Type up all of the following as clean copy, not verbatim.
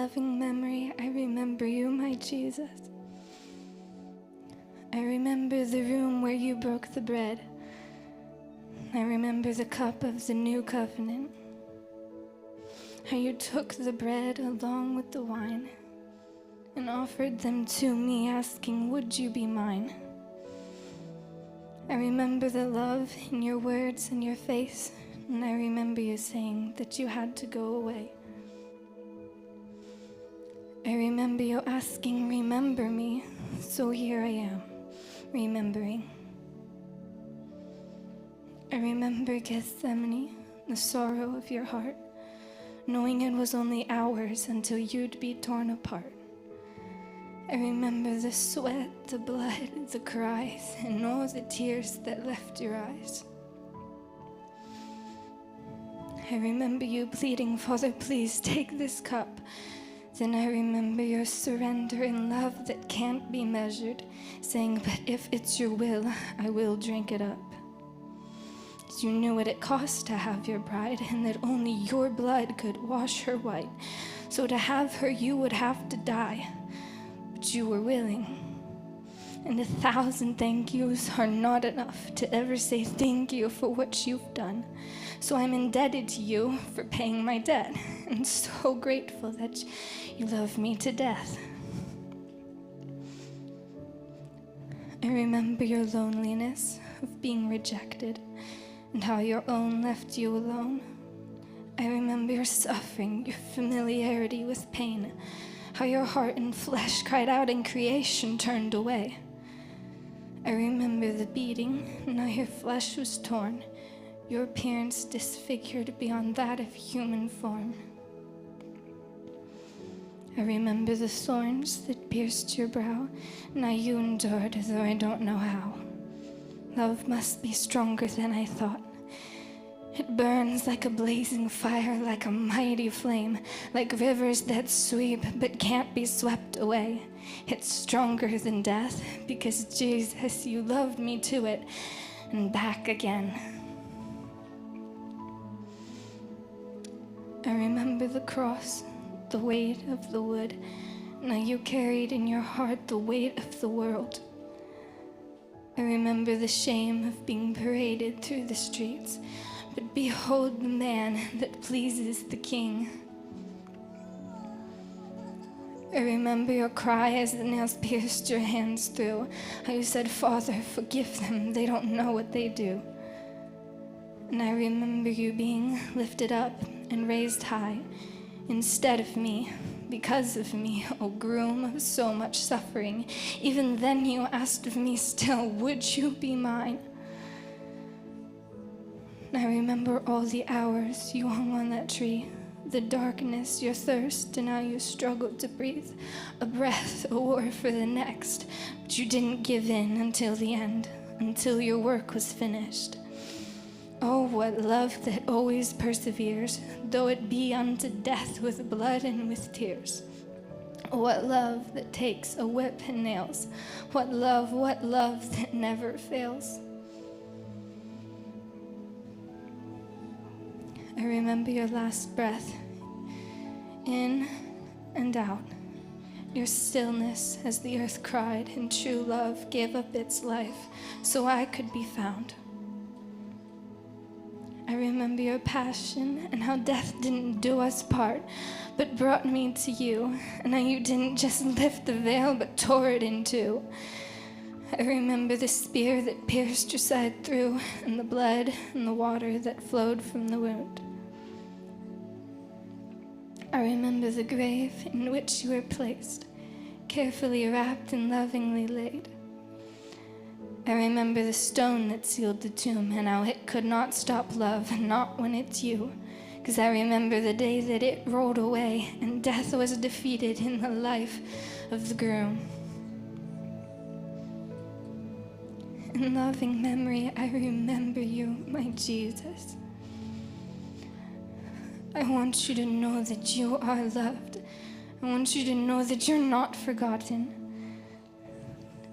loving memory, I remember you, my Jesus. I remember the room where you broke the bread. I remember the cup of the new covenant. How you took the bread along with the wine and offered them to me, asking, would you be mine? I remember the love in your words and your face, and I remember you saying that you had to go away. I remember you asking, remember me, so here I am, remembering. I remember Gethsemane, the sorrow of your heart, knowing it was only hours until you'd be torn apart. I remember the sweat, the blood, the cries, and all the tears that left your eyes. I remember you pleading, Father, please take this cup. Then I remember your surrender in love that can't be measured, saying, but if it's your will, I will drink it up. You knew what it cost to have your bride, and that only your blood could wash her white. So to have her, you would have to die, but you were willing. And 1,000 thank yous are not enough to ever say thank you for what you've done. So I'm indebted to you for paying my debt, and so grateful that you love me to death. I remember your loneliness of being rejected, and how your own left you alone. I remember your suffering, your familiarity with pain, how your heart and flesh cried out and creation turned away. I remember the beating, and how your flesh was torn, your appearance disfigured beyond that of human form. I remember the thorns that pierced your brow, and how you endured, though I don't know how. Love must be stronger than I thought. It burns like a blazing fire, like a mighty flame, like rivers that sweep but can't be swept away. It's stronger than death, because Jesus, you loved me to it and back again. I remember the cross, the weight of the wood. Now you carried in your heart the weight of the world. I remember the shame of being paraded through the streets, but behold the man that pleases the King. I remember your cry as the nails pierced your hands through, how you said, Father, forgive them, they don't know what they do. And I remember you being lifted up and raised high instead of me, because of me, O groom of so much suffering. Even then you asked of me still, would you be mine? And I remember all the hours you hung on that tree, the darkness, your thirst, and how you struggled to breathe, a breath, a war for the next, but you didn't give in until the end, until your work was finished. Oh, what love that always perseveres, though it be unto death with blood and with tears. What love that takes a whip and nails. What love that never fails. I remember your last breath, in and out. Your stillness as the earth cried and true love gave up its life so I could be found. I remember your passion and how death didn't do us part, but brought me to you, and how you didn't just lift the veil, but tore it in two. I remember the spear that pierced your side through, and the blood and the water that flowed from the wound. I remember the grave in which you were placed, carefully wrapped and lovingly laid. I remember the stone that sealed the tomb, and how it could not stop love, not when it's you. 'Cause I remember the day that it rolled away, and death was defeated in the life of the groom. In loving memory, I remember you, my Jesus. I want you to know that you are loved. I want you to know that you're not forgotten.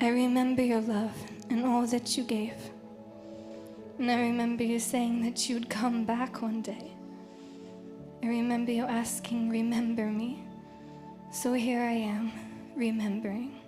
I remember your love and all that you gave. And I remember you saying that you would come back one day. I remember you asking, remember me. So here I am, remembering.